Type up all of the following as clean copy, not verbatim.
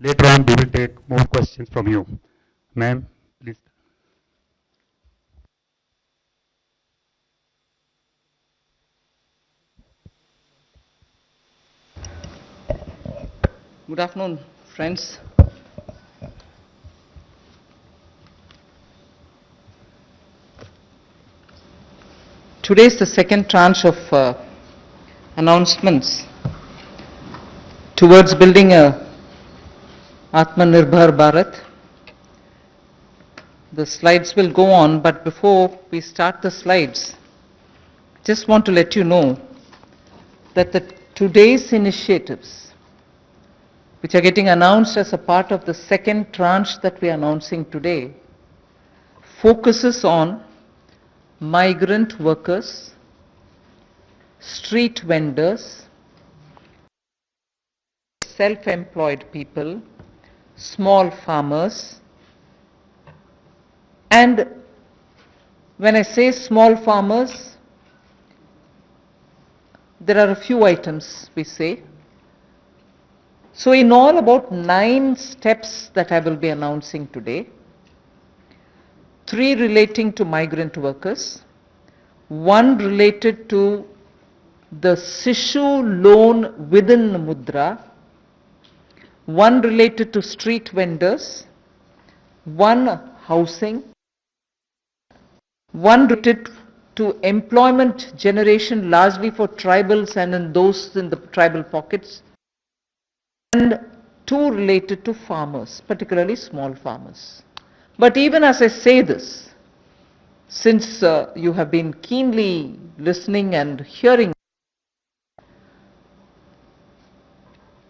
Later on, we will take more questions from you. Ma'am, please. Good afternoon, friends. Today is the second tranche of announcements towards building a Atmanirbhar Bharat. The slides will go on, but before we start the slides, just want to let you know that today's initiatives, which are getting announced as a part of the second tranche that we are announcing today, focuses on migrant workers, street vendors, self-employed people, small farmers, and when I say small farmers, there are a few items we say. So in all, about 9 steps that I will be announcing today. 3 relating to migrant workers, 1 related to the Sishu loan within Mudra, 1 related to street vendors, 1 housing, 1 related to employment generation largely for tribals and in those in the tribal pockets, and 2 related to farmers, particularly small farmers. But even as I say this, since you have been keenly listening and hearing,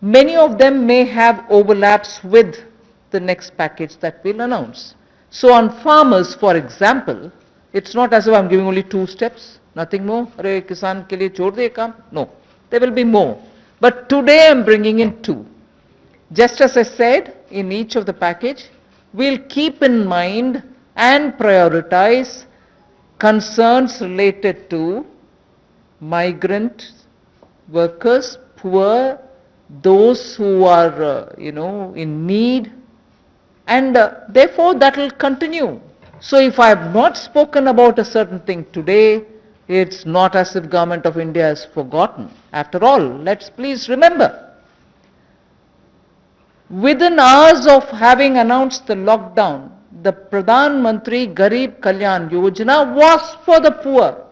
many of them may have overlaps with the next package that we'll announce. So on farmers, for example, it's not as if I'm giving only 2 steps, nothing more. Arey kisan ke liye chhod de kaam. No, there will be more. But today I'm bringing in 2. Just as I said, in each of the package, we'll keep in mind and prioritize concerns related to migrant workers, poor, those who are, in need, and therefore that will continue. So if I have not spoken about a certain thing today, it's not as if Government of India has forgotten. After all, let's please remember, within hours of having announced the lockdown, the Pradhan Mantri Garib Kalyan Yojana was for the poor,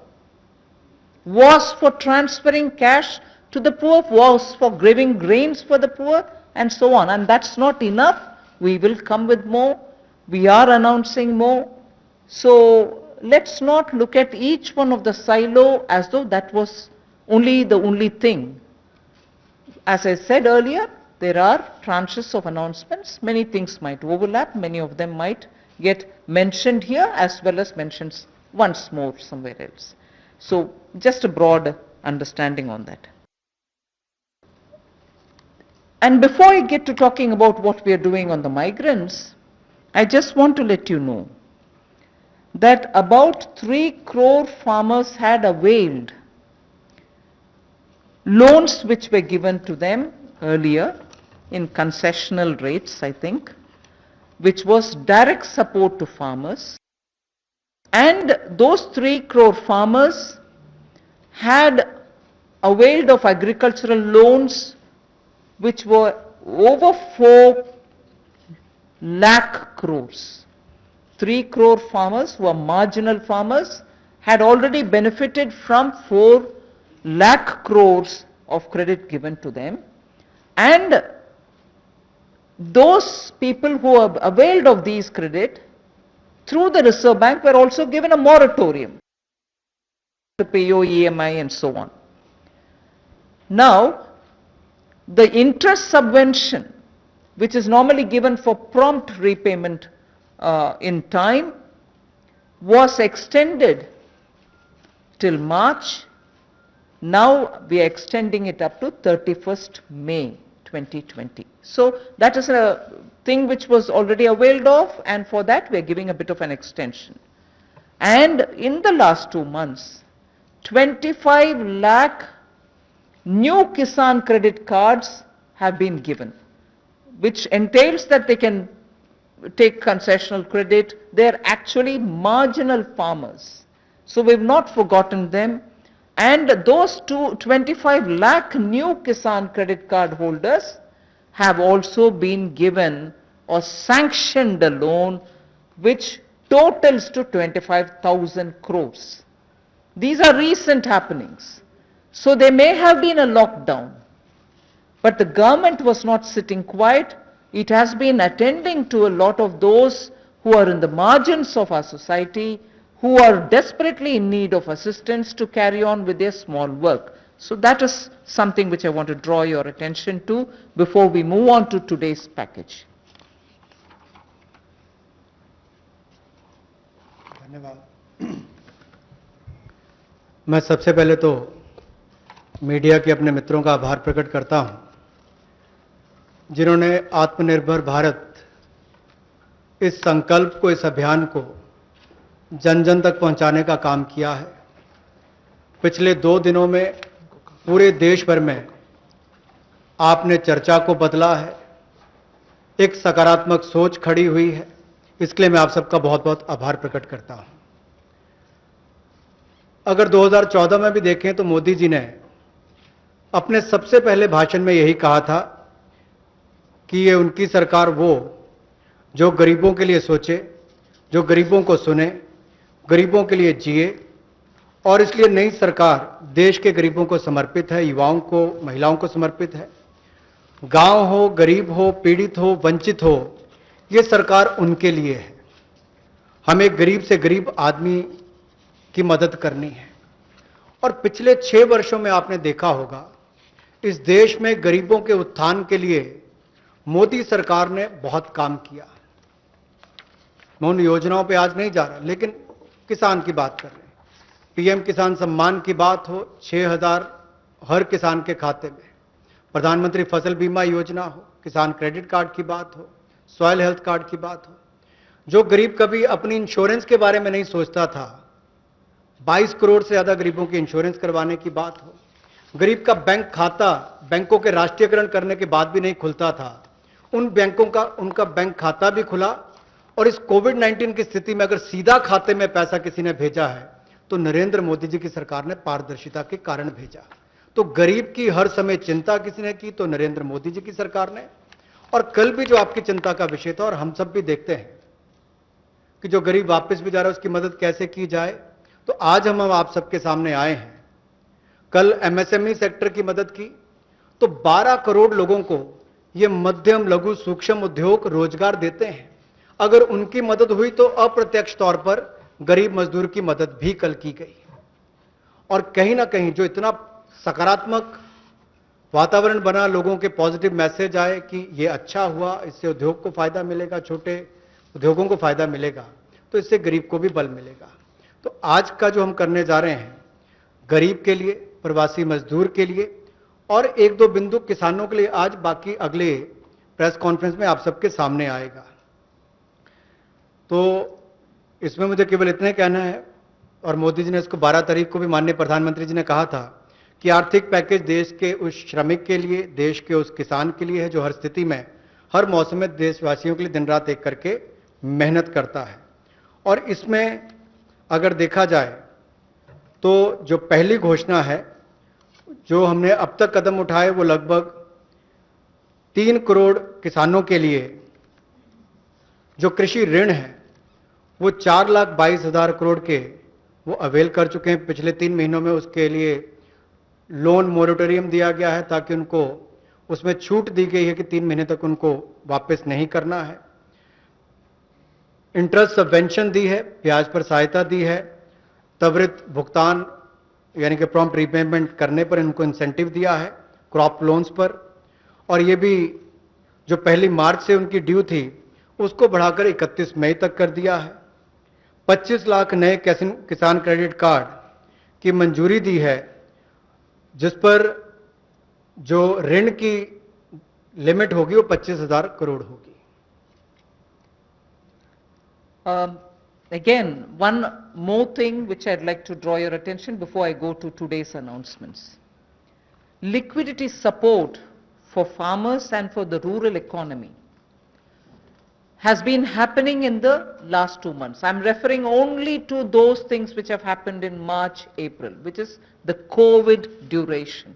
was for transferring cash to the poor, was for giving grains for the poor, and so on. And that's not enough. We will come with more. We are announcing more. So let's not look at each one of the silo as though that was the only thing. As I said earlier, there are tranches of announcements. Many things might overlap. Many of them might get mentioned here as well as mentioned once more somewhere else. So just a broad understanding on that. And before I get to talking about what we are doing on the migrants, I just want to let you know that about 3 crore farmers had availed loans which were given to them earlier in concessional rates, I think, which was direct support to farmers. And those 3 crore farmers had availed of agricultural loans which were over 4 lakh crores. 3 crore farmers who are marginal farmers had already benefited from 4 lakh crores of credit given to them, and those people who have availed of these credit through the Reserve Bank were also given a moratorium to pay your EMI and so on. Now, the interest subvention, which is normally given for prompt repayment in time, was extended till March. Now we are extending it up to 31st May 2020. So that is a thing which was already availed of, and for that we are giving a bit of an extension. And in the last 2 months, 25 lakh new Kisan credit cards have been given. which entails that they can take concessional credit, they're actually marginal farmers. So we've not forgotten them. And those 25 lakh new Kisan credit card holders have also been given or sanctioned a loan which totals to 25,000 crores. These are recent happenings. So there may have been a lockdown, but the government was not sitting quiet. It has been attending to a lot of those who are in the margins of our society, who are desperately in need of assistance to carry on with their small work. So that is something which I want to draw your attention to before we move on to today's package. धन्यवाद। मैं सबसे पहले तो media के अपने मित्रों का आभार प्रकट करता हूं, जिन्होंने आत्मनिर्भर भारत इस संकल्प को, इस अभियान को जन जन तक पहुंचाने का काम किया है। पिछले 2 दिनों में पूरे देश भर में आपने चर्चा को बदला है, एक सकारात्मक सोच खड़ी हुई है। इसके लिए मैं आप सबका बहुत बहुत आभार प्रकट करता हूं। अगर 2014 में भी देखें तो मोदी जी ने अपने सबसे पहले भाषण में यही कहा था कि ये उनकी सरकार वो जो गरीबों के लिए सोचे, जो गरीबों को सुने, गरीबों के लिए जिए, और इसलिए नई सरकार देश के गरीबों को समर्पित है, युवाओं को, महिलाओं को समर्पित है। गांव हो, गरीब हो, पीड़ित हो, वंचित हो, ये सरकार उनके लिए है। हमें गरीब से गरीब आदमी की मदद करनी है। और पिछले 6 वर्षों में आपने देखा होगा, इस देश में गरीबों के उत्थान के लिए मोदी सरकार ने बहुत काम किया। मैं उन योजनाओं पे आज नहीं जा रहा, लेकिन किसान की बात कर रहे हैं। पीएम किसान सम्मान की बात हो, 6,000 हर किसान के खाते में, प्रधानमंत्री फसल बीमा योजना हो, किसान क्रेडिट कार्ड की बात हो, सॉइल हेल्थ कार्ड की बात हो। जो गरीब कभी अपनी इंश्योरेंस के बारे में नहीं सोचता था, 22 करोड़ से ज्यादा गरीबों की इंश्योरेंस करवाने की बात हो। गरीब का बैंक खाता बैंकों के राष्ट्रीयकरण करने के बाद भी नहीं खुलता था, उन बैंकों का उनका बैंक खाता भी खुला। और इस कोविड-19 की स्थिति में अगर सीधा खाते में पैसा किसी ने भेजा है तो नरेंद्र मोदी जी की सरकार ने पारदर्शिता के कारण भेजा। तो गरीब की हर समय चिंता किसी ने की तो नरेंद्र मोदी जी की सरकार ने। और कल भी जो आपकी चिंता का विषय था, और हम सब भी देखते हैं कि जो गरीब वापस भी जा रहा है उसकी मदद कैसे की जाए, तो आज हम आप सबके सामने आए हैं। कल एमएसएमई सेक्टर की मदद की तो 12 करोड़ लोगों को ये मध्यम लघु सूक्ष्म उद्योग रोजगार देते हैं। अगर उनकी मदद हुई तो अप्रत्यक्ष तौर पर गरीब मजदूर की मदद भी कल की गई। और कहीं ना कहीं जो इतना सकारात्मक वातावरण बना, लोगों के पॉजिटिव मैसेज आए कि ये अच्छा हुआ, इससे उद्योग को फायदा मिलेगा, छोटे उद्योगों को फायदा मिलेगा, तो इससे गरीब को भी बल मिलेगा। तो आज का जो हम करने जा रहे हैं, गरीब के लिए, प्रवासी मजदूर के लिए और 1-2 बिंदु किसानों के लिए आज, बाकी अगले प्रेस कॉन्फ्रेंस में आप सबके सामने आएगा। तो इसमें मुझे केवल इतने कहना है, और मोदी जी ने इसको 12 तारीख को भी माननीय प्रधानमंत्री जी ने कहा था कि आर्थिक पैकेज देश के उस श्रमिक के लिए, देश के उस किसान के लिए है जो हर स्थिति में, हर मौसम में देशवासियों के लिए दिन रात एक करके मेहनत करता है। और इसमें अगर देखा जाए तो जो पहली घोषणा है, जो हमने अब तक कदम उठाए, वो लगभग 3 करोड़ किसानों के लिए जो कृषि ऋण है वो 4,22,000 करोड़ के वो अवेल कर चुके हैं। पिछले 3 महीनों में उसके लिए लोन मोरेटोरियम दिया गया है, ताकि उनको उसमें छूट दी गई है कि 3 महीने तक उनको वापस नहीं करना है। इंटरेस्ट सबवेंशन दी है, ब्याज पर सहायता दी है, त्वरित भुगतान यानी कि प्रॉम्प्ट रीपेमेंट करने पर इनको इंसेंटिव दिया है, क्रॉप लोन्स पर। और ये भी जो 1 मार्च से उनकी ड्यू थी उसको बढ़ाकर 31 मई तक कर दिया है। 25 लाख नए किसान क्रेडिट कार्ड की मंजूरी दी है, जिस पर जो ऋण की लिमिट होगी वो 25,000 करोड़ होगी। Again, one more thing which I'd like to draw your attention before I go to today's announcements. Liquidity support for farmers and for the rural economy has been happening in the last 2 months. I'm referring only to those things which have happened in March, April, which is the COVID duration,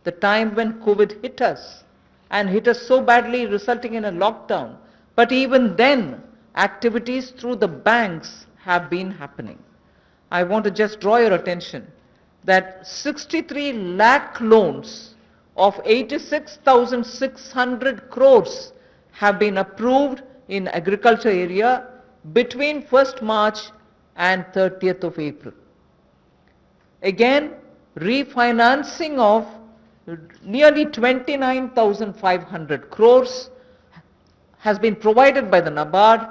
the time when COVID hit us and hit us so badly, resulting in a lockdown. But even then, activities through the banks have been happening. I want to just draw your attention that 63 lakh loans of 86,600 crores have been approved in agriculture area between 1st March and 30th of April. Again, refinancing of nearly 29,500 crores has been provided by the NABARD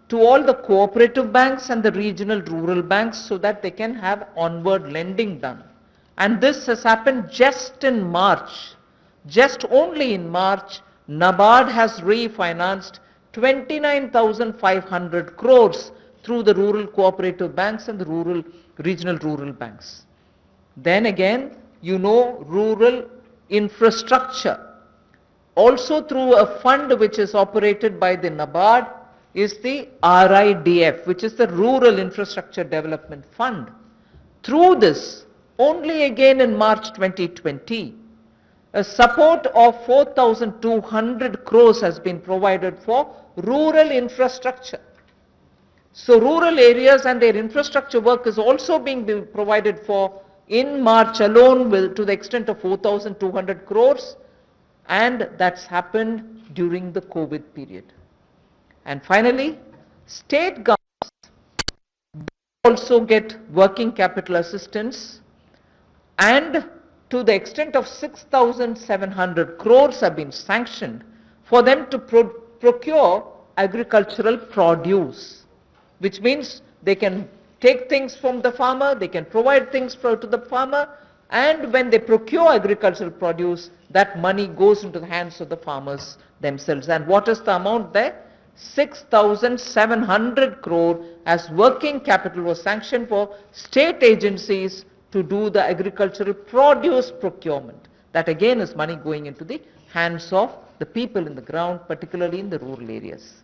to all the cooperative banks and the regional rural banks so that they can have onward lending done. And this has happened just in March. Just only in March, NABARD has refinanced 29,500 crores through the rural cooperative banks and the regional rural banks. Then again, you know, rural infrastructure, also through a fund which is operated by the NABARD, is the RIDF, which is the Rural Infrastructure Development Fund. Through this, only again in March 2020, a support of 4,200 crores has been provided for rural infrastructure. So rural areas and their infrastructure work is also being provided for in March alone to the extent of 4,200 crores, and that's happened during the COVID period. And finally, state governments also get working capital assistance, and to the extent of 6,700 crores have been sanctioned for them to procure agricultural produce, which means they can take things from the farmer, they can provide things to the farmer, and when they procure agricultural produce, that money goes into the hands of the farmers themselves. And what is the amount there? 6,700 crore as working capital was sanctioned for state agencies to do the agricultural produce procurement. That again is money going into the hands of the people in the ground, particularly in the rural areas.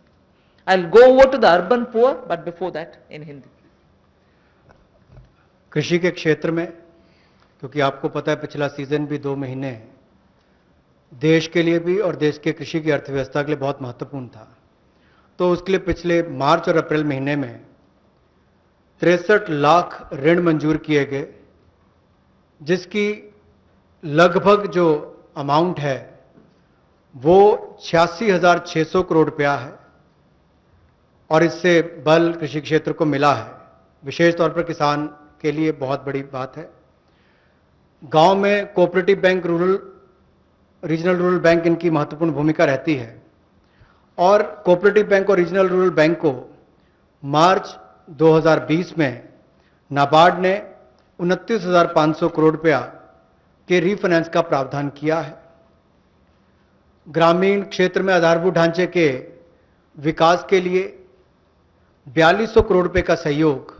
I'll go over to the urban poor, but before that in Hindi. कृषि के क्षेत्र में, क्योंकि आपको पता है पिछला season भी 2 महीने देश के लिए भी और देश के कृषि की अर्थव्यवस्था के लिए बहुत महत्वपूर्ण था, तो उसके लिए पिछले मार्च और अप्रैल महीने में 63 लाख ऋण मंजूर किए गए, जिसकी लगभग जो अमाउंट है वो 86,600 करोड़ रुपया है, और इससे बल कृषि क्षेत्र को मिला है। विशेष तौर पर किसान के लिए बहुत बड़ी बात है। गांव में cooperative bank, regional rural bank इनकी महत्वपूर्ण भूमिका रहती है, और कोऑपरेटिव बैंक और रीजनल रूरल बैंक को मार्च 2020 में नाबार्ड ने 29,500 करोड़ रुपया के रीफाइनेंस का प्रावधान किया है। ग्रामीण क्षेत्र में आधारभूत ढांचे के विकास के लिए 4200 करोड़ रुपए का सहयोग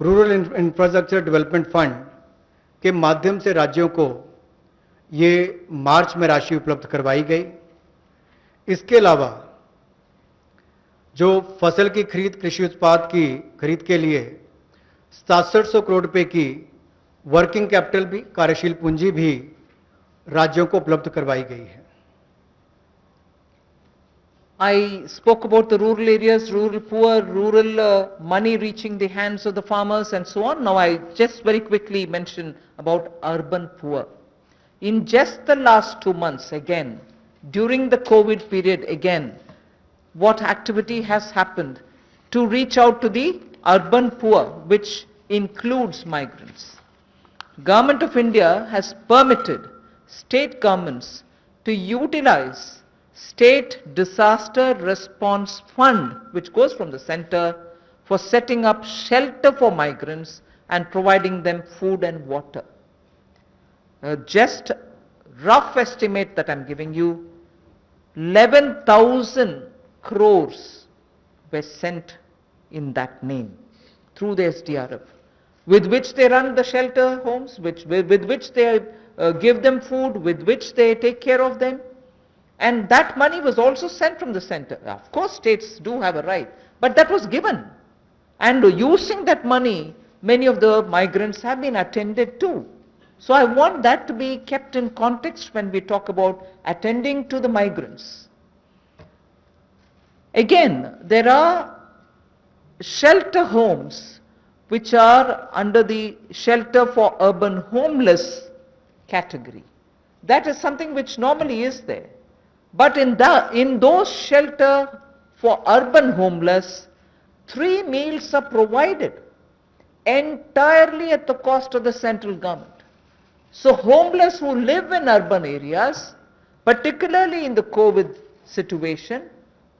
रूरल इंफ्रास्ट्रक्चर डेवलपमेंट फंड के माध्यम से राज्यों को ये मार्च में राशि उपलब्ध करवाई गई। इसके अलावा जो फसल की खरीद, कृषि उत्पाद की खरीद के लिए 6700 करोड़ रुपए की वर्किंग कैपिटल भी, कार्यशील पूंजी भी राज्यों को उपलब्ध करवाई गई है। I spoke about the rural areas, rural poor, rural money reaching the hands of the farmers and so on. Now I just very quickly mention about urban poor. In just the last 2 months again, during the COVID period again, what activity has happened to reach out to the urban poor, which includes migrants? Government of India has permitted state governments to utilize State Disaster Response Fund, which goes from the center, for setting up shelter for migrants and providing them food and water. Just rough estimate that I'm giving you, 11,000 crores were sent in that name through the SDRF, with which they run the shelter homes, with which they give them food, with which they take care of them. And that money was also sent from the center. Of course, states do have a right, but that was given. And using that money, many of the migrants have been attended to. So I want that to be kept in context when we talk about attending to the migrants. Again, there are shelter homes which are under the shelter for urban homeless category. That is something which normally is there. But in those shelter for urban homeless, 3 meals are provided entirely at the cost of the central government. So homeless who live in urban areas, particularly in the COVID situation,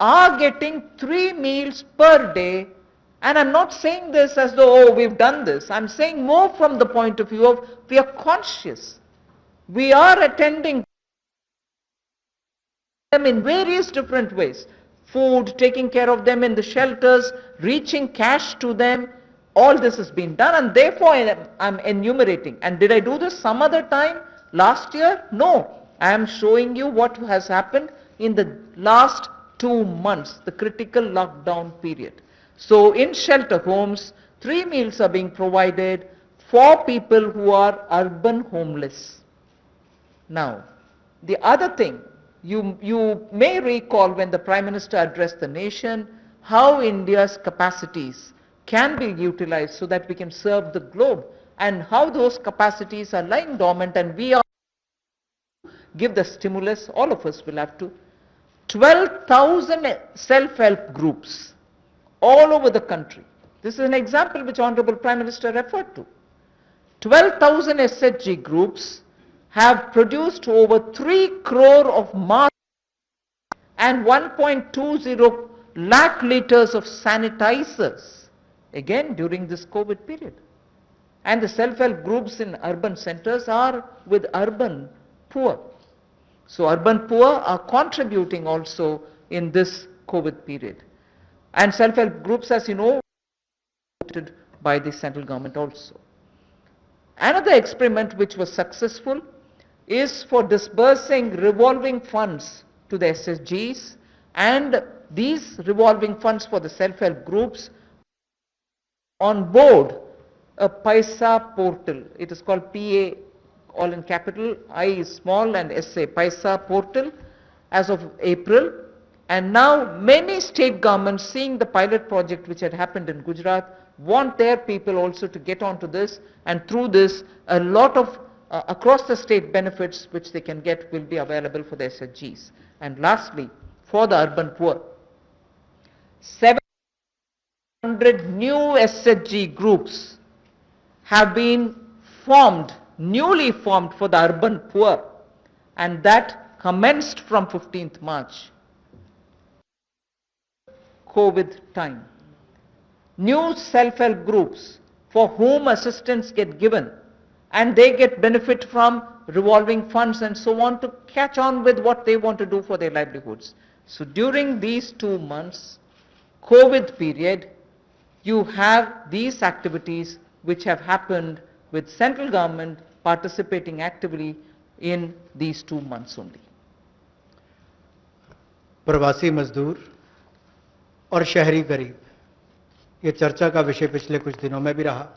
are getting 3 meals per day. And I'm not saying this as though, oh, we've done this. I'm saying more from the point of view of we are conscious. We are attending them in various different ways. Food, taking care of them in the shelters, reaching cash to them. All this has been done, and therefore I'm enumerating. And did I do this some other time? Last year? No. I am showing you what has happened in the last 2 months, the critical lockdown period. So in shelter homes, 3 meals are being provided for people who are urban homeless. Now, the other thing, you may recall when the Prime Minister addressed the nation, how India's capacities can be utilized so that we can serve the globe, and how those capacities are lying dormant, and we are give the stimulus. All of us will have to. 12,000 self-help groups all over the country. This is an example which Honorable Prime Minister referred to. 12,000 SHG groups have produced over 3 crore of masks and 1.20 lakh liters of sanitizers, again during this COVID period. And the self-help groups in urban centers are with urban poor. So urban poor are contributing also in this COVID period. And self-help groups, as you know, by the central government also. Another experiment which was successful is for disbursing revolving funds to the SSGs, and these revolving funds for the self-help groups on board a Paisa portal. It is called PA, all in capital, I is small and SA, Paisa portal, as of April. And now many state governments, seeing the pilot project which had happened in Gujarat, want their people also to get onto this, and through this a lot of across the state benefits which they can get will be available for the SHGs. And lastly, for the urban poor, 700 new SHG groups have been formed, newly formed for the urban poor, and that commenced from 15th March. COVID time. New self-help groups for whom assistance get given, and they get benefit from revolving funds and so on to catch on with what they want to do for their livelihoods. So during these 2 months, COVID period, you have these activities which have happened with central government participating actively in these 2 months only. प्रवासी मजदूर और शहरी गरीब, ये चर्चा का विषय पिछले कुछ दिनों में भी रहा,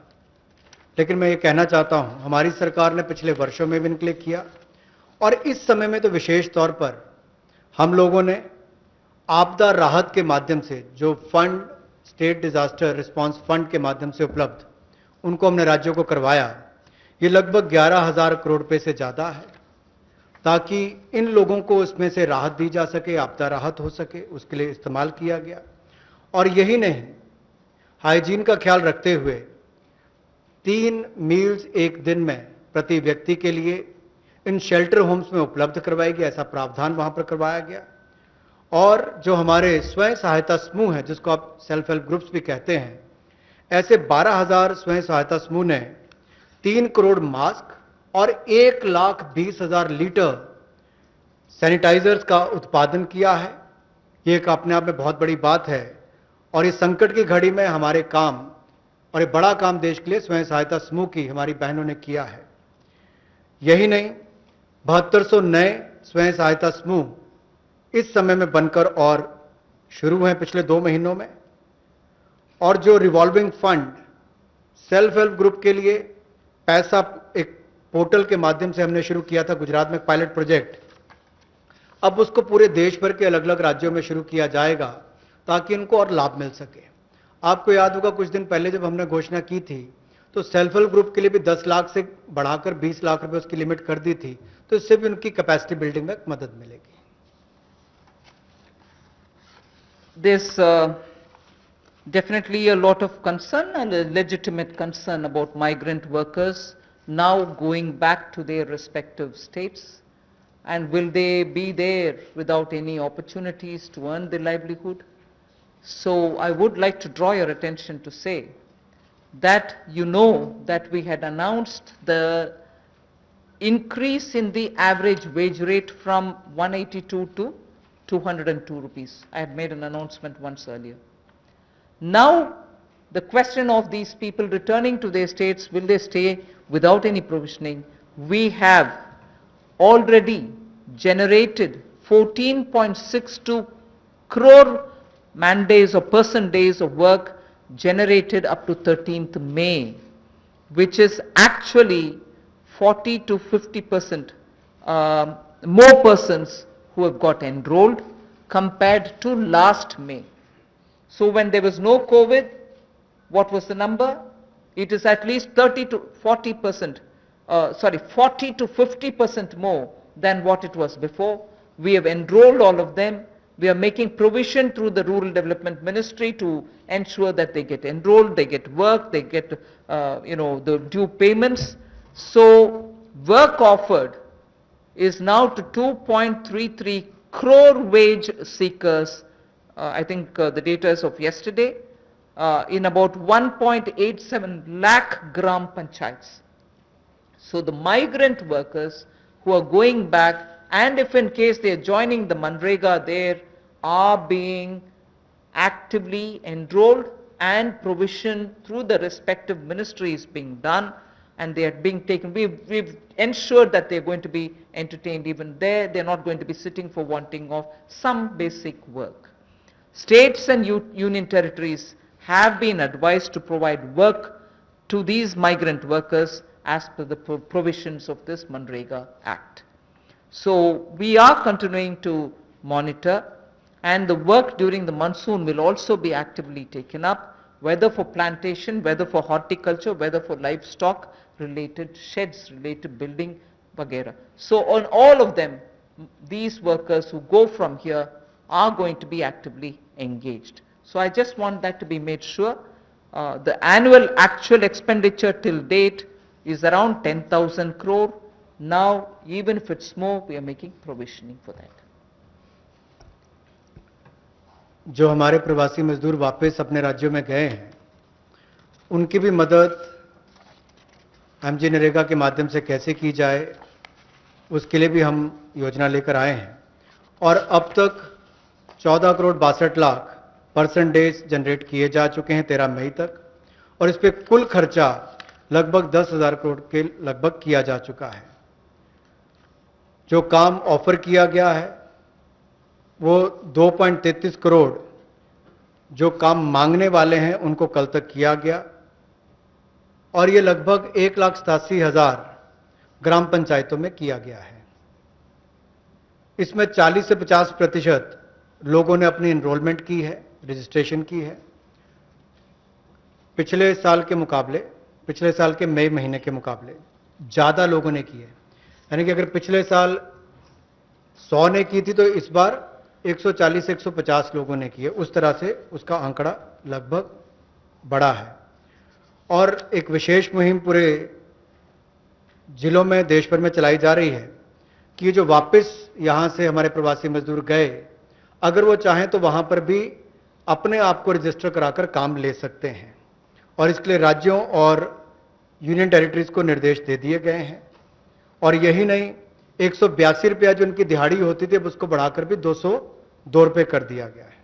लेकिन मैं ये कहना चाहता हूं, हमारी सरकार ने पिछले वर्षों में भी इनके किया, और इस समय में तो विशेष तौर पर हम लोगों ने आपदा राहत के माध्यम से जो fund, state disaster response fund के माध्यम से उपलब्ध, उनको हमने राज्यों को करवाया। ये लगभग 11,000 करोड़ रुपए से ज़्यादा है, ताकि इन लोगों को उसमें से राहत दी जा सके, आपदा राहत हो सके, उसके लिए इस्तेमाल किया गया। और यही नहीं, हाइजीन का ख्याल रखते हुए 3 मील्स एक दिन में प्रति व्यक्ति के लिए इन शेल्टर होम्स में उपलब्ध करवाई गई, ऐसा प्रावधान वहां पर करवाया गया। और जो हमारे स्वयं सहायता समूह हैं, जिसको आप सेल्फ हेल्प ग्रुप्स भी कहते हैं, ऐसे 12,000 स्वयं सहायता समूह ने 3 करोड़ मास्क और 1,20,000 लीटर सैनिटाइजर्स का उत्पादन किया है। ये एक अपने आप में बहुत बड़ी बात है, और इस संकट की घड़ी में हमारे काम, और एक बड़ा काम देश के लिए स्वयं सहायता समूह की हमारी बहनों ने किया है। यही नहीं, 7200 नए स्वयं सहायता समूह इस समय में बनकर और शुरू हुए हैं पिछले 2 महीनों में। और जो revolving fund self help group के लिए पैसा एक पोर्टल के माध्यम से हमने शुरू किया था गुजरात में पायलट प्रोजेक्ट, अब उसको पूरे देश भर के अलग अलग राज्यों में शुरू किया जाएगा ताकि इनको और लाभ मिल सके। आपको याद होगा कुछ दिन पहले जब हमने घोषणा की थी तो सेल्फ हेल्प ग्रुप के लिए भी 10 लाख से बढ़ाकर 20 लाख रुपए उसकी लिमिट कर दी थी, तो इससे भी उनकी कैपेसिटी बिल्डिंग में मदद मिलेगी। There's definitely a lot of concern and a legitimate concern about migrant workers now going back to their respective states. And will they be there without any opportunities to earn their livelihood? So I would like to draw your attention to say that you know that we had announced the increase in the average wage rate from 182 to 202 rupees. I had made an announcement once earlier. Now, the question of these people returning to their states, will they stay without any provisioning? We have already generated 14.62 crore man days or person days of work generated up to 13th May, which is actually 40 to 50% more persons who have got enrolled compared to last May. So when there was no COVID, what was the number? It is at least 30 to 40%, 40 to 50% more than what it was before. We have enrolled all of them. We are making provision through the Rural Development Ministry to ensure that they get enrolled, they get work, they get, the due payments. So work offered is now to 2.33 crore wage seekers. I think the data is of yesterday, in about 1.87 lakh gram panchayats. So the migrant workers who are going back, and if in case they are joining the Manrega there, are being actively enrolled and provision through the respective ministries being done, and they are being taken. We've ensured that they're going to be entertained even there. They're not going to be sitting for wanting of some basic work. States and union territories have been advised to provide work to these migrant workers as per the provisions of this Manrega Act. So we are continuing to monitor, and the work during the monsoon will also be actively taken up, whether for plantation, whether for horticulture, whether for livestock related sheds, related building, vagera. So on all of them, these workers who go from here are going to be actively engaged. So I just want that to be made sure. The annual actual expenditure till date is around 10,000 crore. Now, even if it's more, we are making provisioning for that. जो हमारे प्रवासी मजदूर वापस अपने राज्यों में गए हैं, उनकी भी मदद एमजी नरेगा के माध्यम से कैसे की जाए, उसके लिए भी हम योजना लेकर आए हैं। और अब तक 14 crore 62 lakh person days generate किए जा चुके हैं 13 मई तक, और इस पे कुल खर्चा लगभग 10,000 करोड़ के लगभग किया जा चुका है। जो काम ऑफर किया गया है वो 2.33 करोड़ जो काम मांगने वाले हैं उनको कल तक किया गया, और ये लगभग 1,87,000 ग्राम पंचायतों में किया गया है। इसमें 40 से 50% लोगों ने अपनी एनरोलमेंट की है, रजिस्ट्रेशन की है। पिछले साल के मई महीने के मुकाबले ज़्यादा लोगों ने की है। यानी कि अगर पिछले साल 100 ने की थी तो इस बार 140 से 150 लोगों ने की है। उस तरह से उसका आंकड़ा लगभग बड़ा है। और एक विशेष मुहिम पूरे जिलों में देश भर में चलाई जा रही है कि ये जो वापस यहाँ से हमारे प्रवासी मजदूर गए, अगर वो चाहें तो वहाँ पर भी अपने आप को रजिस्टर कराकर काम ले सकते हैं, और इसके लिए राज्यों और यूनियन टेरिटरीज को निर्देश दे दिए गए हैं। और यही नहीं, 182 रुपया जो उनकी दिहाड़ी होती थी अब उसको बढ़ाकर भी 202 रुपये कर दिया गया है।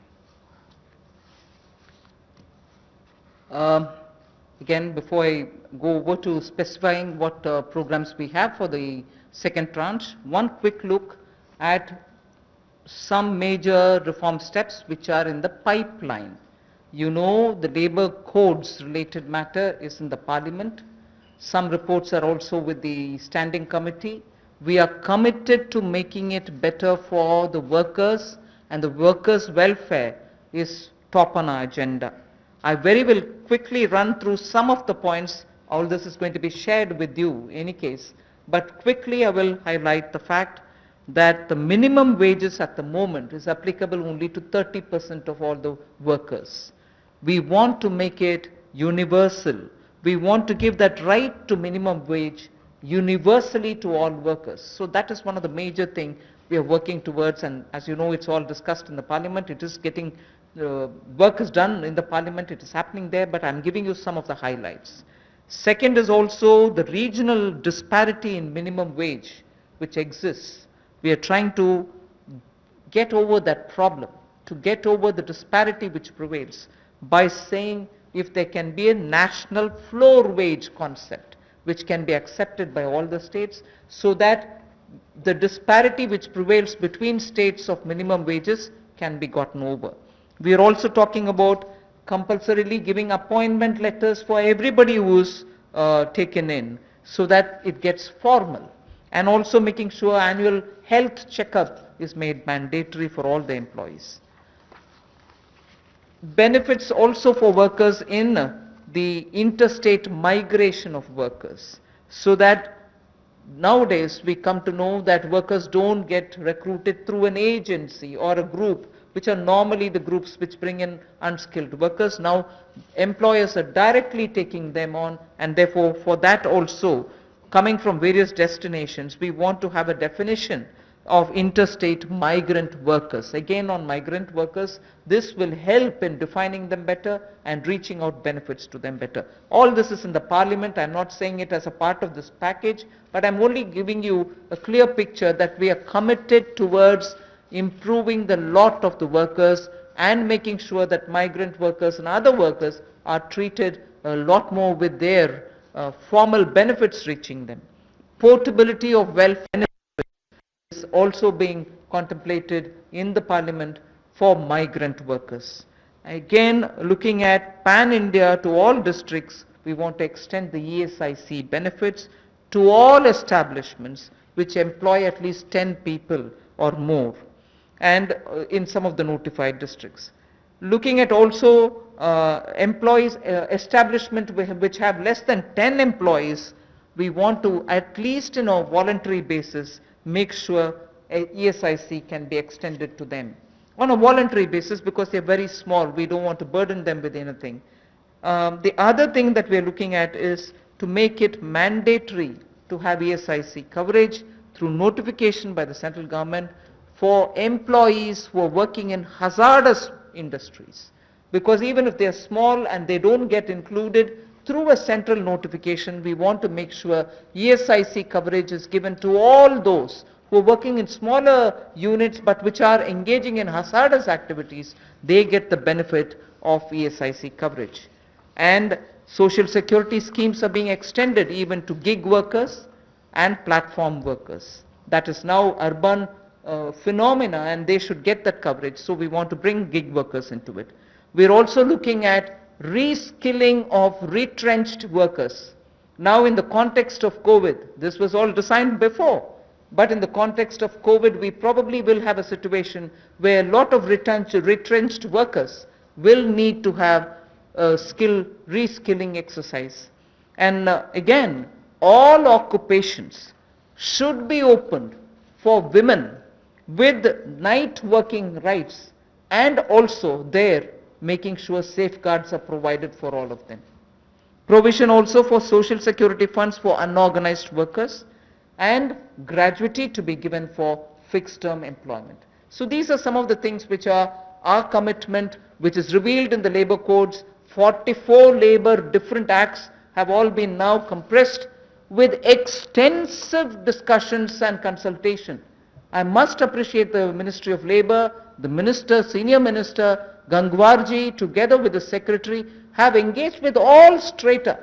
Again, before I go over to specifying what programs we have for the second tranche, one quick look at some major reform steps which are in the pipeline. You know, the labor codes related matter is in the parliament. Some reports are also with the standing committee. We are committed to making it better for the workers, and the workers' welfare is top on our agenda. I very will quickly run through some of the points. All this is going to be shared with you in any case, but quickly I will highlight the fact that the minimum wages at the moment is applicable only to 30% of all the workers. We want to make it universal. We want to give that right to minimum wage universally to all workers. So that is one of the major things we are working towards, and as you know, it's all discussed in the parliament. It is getting, work is done in the parliament, it is happening there, but I'm giving you some of the highlights. Second is also the regional disparity in minimum wage which exists. We are trying to get over that problem, to get over the disparity which prevails by saying if there can be a national floor wage concept which can be accepted by all the states, so that the disparity which prevails between states of minimum wages can be gotten over. We are also talking about compulsorily giving appointment letters for everybody who is taken in, so that it gets formal, and also making sure annual health checkup is made mandatory for all the employees. Benefits also for workers in the interstate migration of workers, so that nowadays we come to know that workers don't get recruited through an agency or a group, which are normally the groups which bring in unskilled workers. Now employers are directly taking them on, and therefore for that also, coming from various destinations, we want to have a definition of interstate migrant workers. Again, on migrant workers, this will help in defining them better and reaching out benefits to them better. All this is in the parliament. I'm not saying it as a part of this package, but I'm only giving you a clear picture that we are committed towards improving the lot of the workers and making sure that migrant workers and other workers are treated a lot more with their formal benefits reaching them. Portability of welfare is also being contemplated in the parliament for migrant workers. Again, looking at pan-India to all districts, we want to extend the ESIC benefits to all establishments which employ at least 10 people or more, and in some of the notified districts. Looking at also employees, establishment which have less than 10 employees, we want to, at least in a voluntary basis, make sure ESIC can be extended to them on a voluntary basis, because they're very small. We don't want to burden them with anything. The other thing that we're looking at is to make it mandatory to have ESIC coverage through notification by the central government for employees who are working in hazardous industries. Because even if they're small and they don't get included through a central notification, we want to make sure ESIC coverage is given to all those who are working in smaller units but which are engaging in hazardous activities. They get the benefit of ESIC coverage. And social security schemes are being extended even to gig workers and platform workers. That is now urban phenomena, and they should get that coverage. So we want to bring gig workers into it. We're also looking at reskilling of retrenched workers. Now in the context of COVID, this was all designed before, but in the context of COVID, we probably will have a situation where a lot of retrenched workers will need to have a reskilling exercise. And again, all occupations should be opened for women with night working rights, and also there making sure safeguards are provided for all of them. Provision also for social security funds for unorganized workers, and gratuity to be given for fixed term employment. So these are some of the things which are our commitment, which is revealed in the labor codes. 44 labor different acts have all been now compressed with extensive discussions and consultation. I must appreciate the Ministry of Labor, the minister, senior minister, Gangwarji, together with the secretary, have engaged with all strata,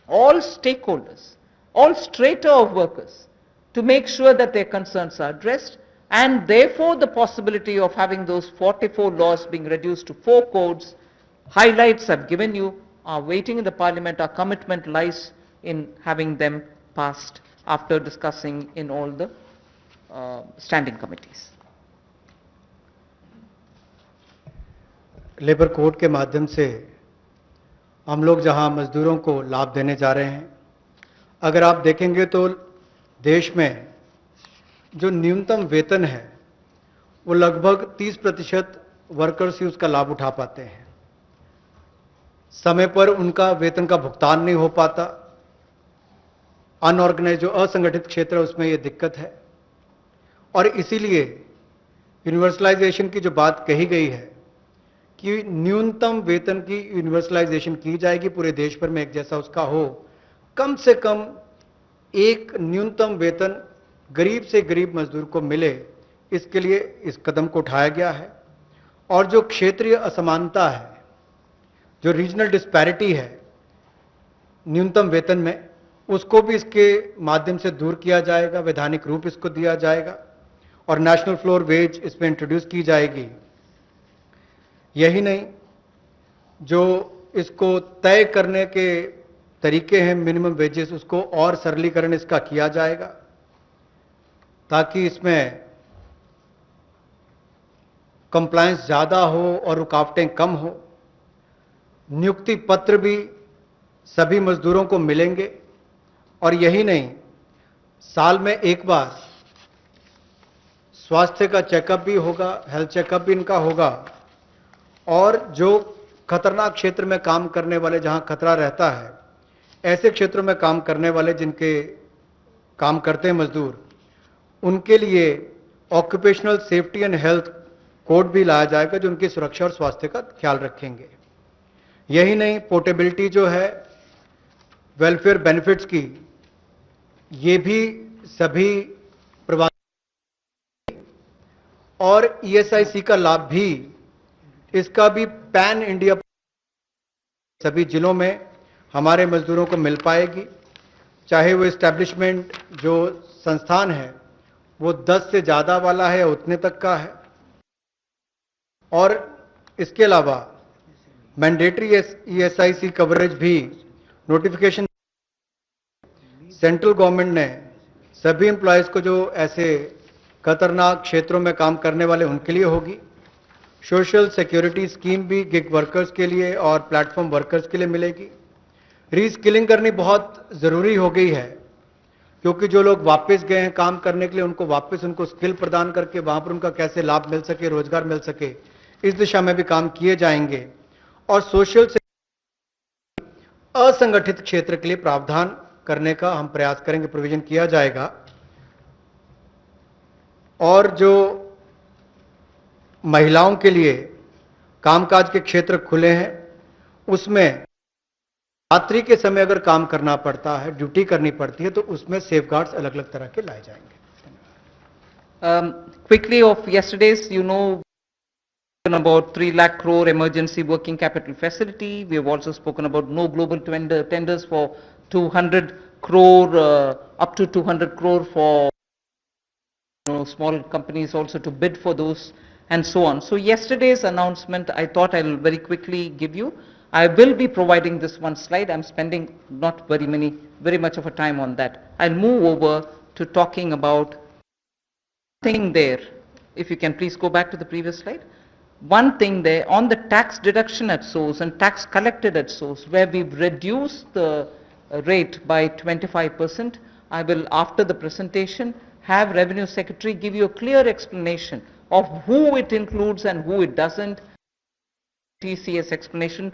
all stakeholders, all strata of workers, to make sure that their concerns are addressed. And therefore, the possibility of having those 44 laws being reduced to 4 codes, highlights I've given you, are waiting in the Parliament. Our commitment lies in having them passed after discussing in all the standing committees. Labour code के माध्यम से हम लोग जहां मजदूरों को लाभ देने जा रहे हैं, अगर आप देखेंगे तो देश में जो न्यूनतम वेतन है वो लगभग 30% वर्कर्स ही उसका लाभ उठा पाते हैं। समय पर उनका वेतन का भुगतान नहीं हो पाता। अनऑर्गेनाइज जो असंगठित क्षेत्र है उसमें ये दिक्कत है, और इसीलिए यूनिवर्सलाइजेशन की जो बात कही गई है कि न्यूनतम वेतन की यूनिवर्सलाइजेशन की जाएगी, पूरे देश भर में एक जैसा उसका हो, कम से कम एक न्यूनतम वेतन गरीब से गरीब मजदूर को मिले, इसके लिए इस कदम को उठाया गया है। और जो क्षेत्रीय असमानता है, जो रीजनल डिस्पैरिटी है न्यूनतम वेतन में, उसको भी इसके माध्यम से दूर किया जाएगा, वैधानिक रूप इसको दिया जाएगा और नेशनल फ्लोर वेज इसमें इंट्रोड्यूस की जाएगी। यही नहीं, जो इसको तय करने के तरीके हैं मिनिमम वेजेस, उसको और सरलीकरण इसका किया जाएगा ताकि इसमें कंप्लायंस ज़्यादा हो और रुकावटें कम हो। नियुक्ति पत्र भी सभी मजदूरों को मिलेंगे, और यही नहीं, साल में एक बार स्वास्थ्य का चेकअप भी होगा, हेल्थ चेकअप भी इनका होगा। और जो खतरनाक क्षेत्र में काम करने वाले, जहां खतरा रहता है, ऐसे क्षेत्रों में काम करने वाले जिनके काम करते हैं मजदूर, उनके लिए occupational safety and health code भी लाया जाएगा जो उनकी सुरक्षा और स्वास्थ्य का ख्याल रखेंगे। यही नहीं, पोर्टेबिलिटी जो है वेलफेयर बेनिफिट्स की, ये भी सभी प्रवासी, और ईएसआईसी का लाभ भी, इसका भी पैन इंडिया सभी जिलों में हमारे मजदूरों को मिल पाएगी, चाहे वो एस्टैब्लिशमेंट जो संस्थान है वो 10 से ज़्यादा वाला है, उतने तक का है। और इसके अलावा मैंडेटरी ईएसआईसी कवरेज भी नोटिफिकेशन सेंट्रल गवर्नमेंट ने सभी एम्प्लॉयज़ को जो ऐसे खतरनाक क्षेत्रों में काम करने वाले उनके लिए होगी। सोशल सिक्योरिटी स्कीम भी गिग वर्कर्स के लिए और प्लेटफॉर्म वर्कर्स के लिए मिलेगी। रीस्किलिंग करनी बहुत ज़रूरी हो गई है, क्योंकि जो लोग वापस गए हैं काम करने के लिए, उनको वापस उनको स्किल प्रदान करके वहाँ पर उनका कैसे लाभ मिल सके, रोजगार मिल सके, इस दिशा में भी काम किए जाएंगे। और सोशल असंगठित क्षेत्र के लिए प्रावधान करने का हम प्रयास करेंगे, प्रोविजन किया जाएगा। और जो महिलाओं के लिए कामकाज के क्षेत्र खुले हैं, उसमें रात्रि के समय अगर काम करना पड़ता है, ड्यूटी करनी पड़ती है, तो उसमें सेफगार्ड्स अलग अलग तरह के लाए जाएंगे। Quickly of yesterday's, you know, about 3 lakh crore emergency working capital facility. We have also spoken about no global tenders for 200 crore, up to 200 crore for small companies also to bid for those, and so on. So yesterday's announcement, I thought I'll very quickly give you. I will be providing this one slide. I'm spending not very much of a time on that. I'll move over to talking about thing there. If you can please go back to the previous slide. One thing there on the tax deduction at source and tax collected at source, where we've reduced the rate by 25%. I will, after the presentation, have Revenue Secretary give you a clear explanation of who it includes and who it doesn't. TCS explanation.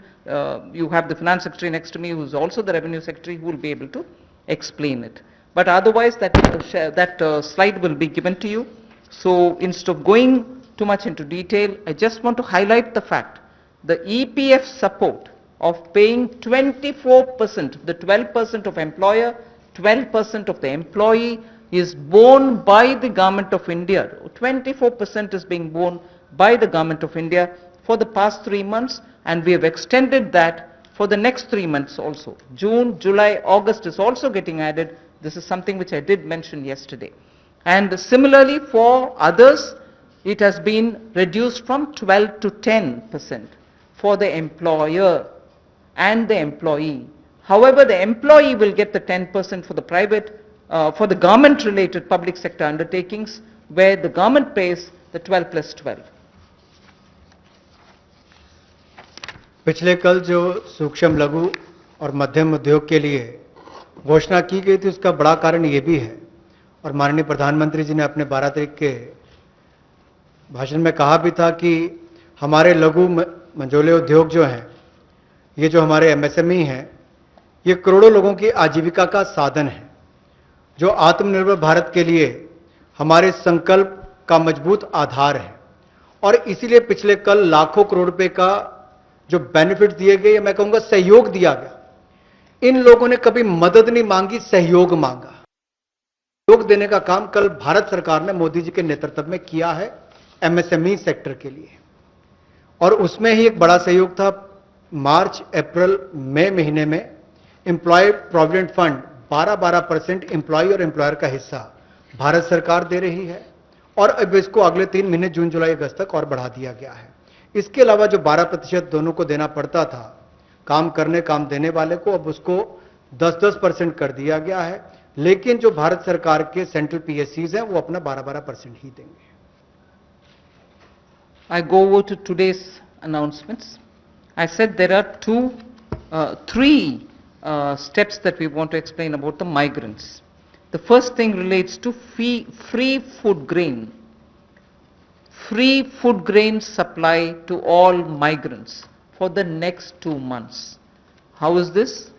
You have the Finance Secretary next to me, who is also the Revenue Secretary, who will be able to explain it. But otherwise, that slide will be given to you. So instead of going too much into detail, I just want to highlight the fact the EPF support of paying 24%, the 12% of employer, 12% of the employee is borne by the Government of India. 24% is being borne by the Government of India for the past 3 months, and we have extended that for the next 3 months also. June, July, August is also getting added. This is something which I did mention yesterday. And similarly for others, it has been reduced from 12 to 10% for the employer and the employee. However, the employee will get the 10% for the private, for the government-related public sector undertakings, where the government pays the 12 plus 12. पिछले कल जो सूक्ष्म लघु और मध्यम उद्योग के लिए घोषणा की गई थी, उसका बड़ा कारण ये भी है, और माननीय प्रधानमंत्री जी ने अपने 12 तारीख के भाषण में कहा भी था कि हमारे लघु मंझोले उद्योग जो हैं, ये जो हमारे एमएसएमई हैं, ये करोड़ों लोगों की आजीविका का साधन है, जो आत्मनिर्भर भारत के लिए हमारे संकल्प का मजबूत आधार है। और इसीलिए पिछले कल लाखों करोड़ रुपए का जो बेनिफिट दिए गए, मैं कहूंगा सहयोग दिया गया। इन लोगों ने कभी मदद नहीं मांगी, सहयोग मांगा। सहयोग देने का काम कल भारत सरकार ने मोदी जी के नेतृत्व में किया है एमएसएमई सेक्टर के लिए, और उसमें ही एक बड़ा सहयोग था। मार्च, अप्रैल, मई महीने में एम्प्लॉय प्रोविडेंट फंड 12% एम्प्लॉय और एम्प्लॉयर का हिस्सा भारत सरकार दे रही है, और अब इसको अगले 3 महीने जून, जुलाई, अगस्त तक और बढ़ा दिया गया है। इसके अलावा जो 12% दोनों को देना पड़ता था काम देने वाले को, अब उसको 10% कर दिया गया है। लेकिन जो भारत सरकार के सेंट्रल पीएससीज हैं, वो अपना 12% ही देंगे। I go over to today's announcements. I said there are three steps that we want to explain about the migrants. The first thing relates to free food grain. Free food grain supply to all migrants for the next 2 months. How is this?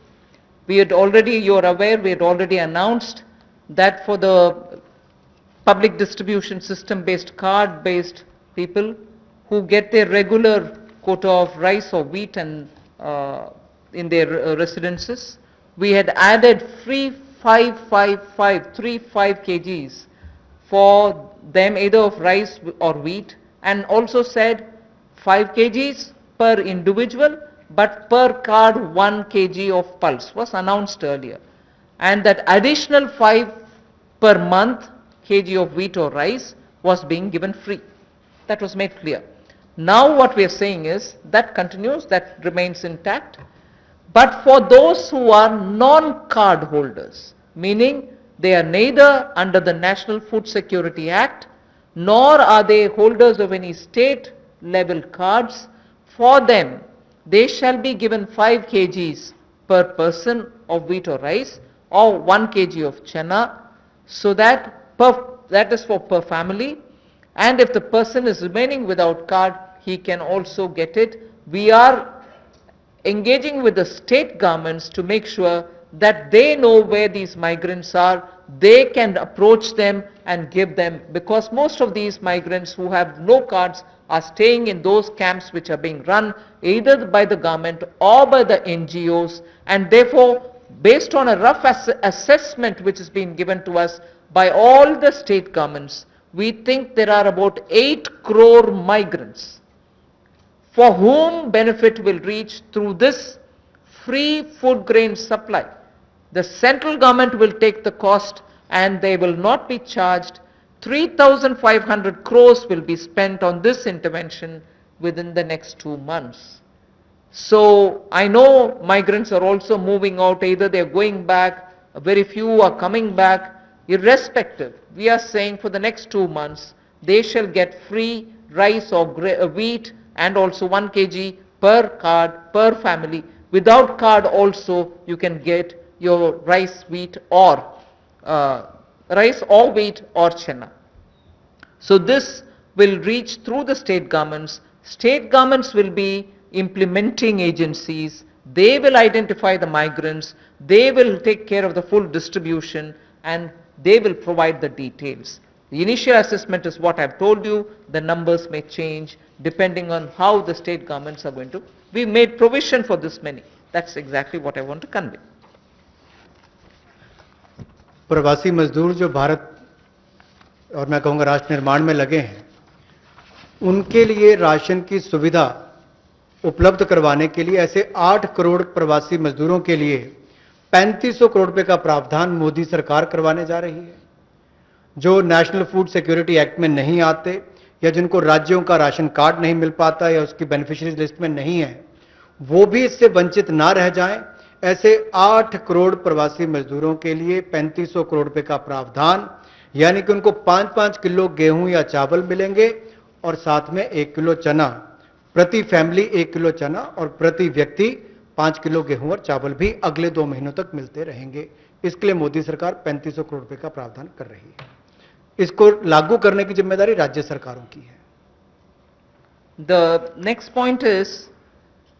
You're aware, we had already announced that for the public distribution system based, card based people who get their regular quota of rice or wheat and in their residences, we had added free 5 kgs for them, either of rice or wheat, and also said 5 kgs per individual, but per card 1 kg of pulse was announced earlier, and that additional 5 per month kg of wheat or rice was being given free. That was made clear. Now what we are saying is that continues, that remains intact, but for those who are non-card holders, meaning they are neither under the National Food Security Act, nor are they holders of any state level cards, for them they shall be given 5 kgs per person of wheat or rice, or 1 kg of chana, so that is for per family, and if the person is remaining without card, he can also get it. We are engaging with the state governments to make sure that they know where these migrants are, they can approach them and give them, because most of these migrants who have no cards are staying in those camps which are being run either by the government or by the NGOs, and therefore based on a rough assessment which has been given to us by all the state governments, we think there are about 8 crore migrants for whom benefit will reach through this free food grain supply. The central government will take the cost and they will not be charged. 3,500 crores will be spent on this intervention within the next 2 months. So I know migrants are also moving out, either they are going back, very few are coming back. Irrespective, we are saying for the next 2 months, they shall get free rice or wheat and also 1 kg per card, per family. Without card also, you can get your rice, wheat or wheat or chana. So this will reach through the state governments. State governments will be implementing agencies. They will identify the migrants. They will take care of the full distribution, and they will provide the details. The initial assessment is what I've told you. The numbers may change depending on how the state governments are going to. We made provision for this many. That's exactly what I want to convey. प्रवासी मजदूर जो भारत और मैं कहूँगा राष्ट्र निर्माण में लगे हैं, उनके लिए राशन की सुविधा उपलब्ध करवाने के लिए ऐसे 8 करोड़ प्रवासी मजदूरों के लिए 3500 करोड़ रुपए का प्रावधान मोदी सरकार करवाने जा रही है, जो नेशनल फूड सिक्योरिटी एक्ट में नहीं आते या जिनको राज्यों का राशन कार्ड नहीं मिल पाता या उसकी बेनिफिशियरीज लिस्ट में नहीं है, वो भी इससे वंचित ना रह जाएं। ऐसे 8 करोड़ प्रवासी मजदूरों के लिए 3500 करोड़ रुपए का प्रावधान, यानी कि उनको 5-5 किलो गेहूं या चावल मिलेंगे और साथ में 1 किलो चना, प्रति फैमिली 1 किलो चना और प्रति व्यक्ति 5 किलो गेहूं और चावल भी अगले 2 महीनों तक मिलते रहेंगे। इसके लिए मोदी सरकार 3500 करोड़ रुपए का प्रावधान कर रही है। इसको लागू करने की जिम्मेदारी राज्य सरकारों की है। The next point is,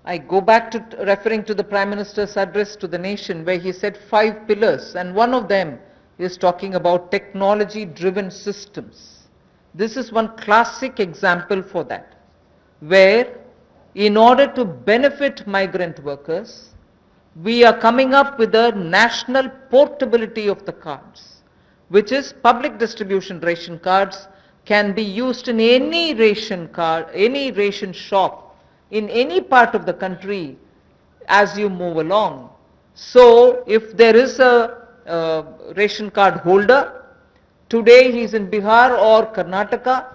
I go back to referring to the Prime Minister's address to the nation where he said 5 pillars, and one of them is talking about technology-driven systems. This is one classic example for that, where in order to benefit migrant workers, we are coming up with a national portability of the cards, which is public distribution ration cards can be used in any ration card, any ration shop in any part of the country as you move along. So if there is a ration card holder, today he is in Bihar or Karnataka,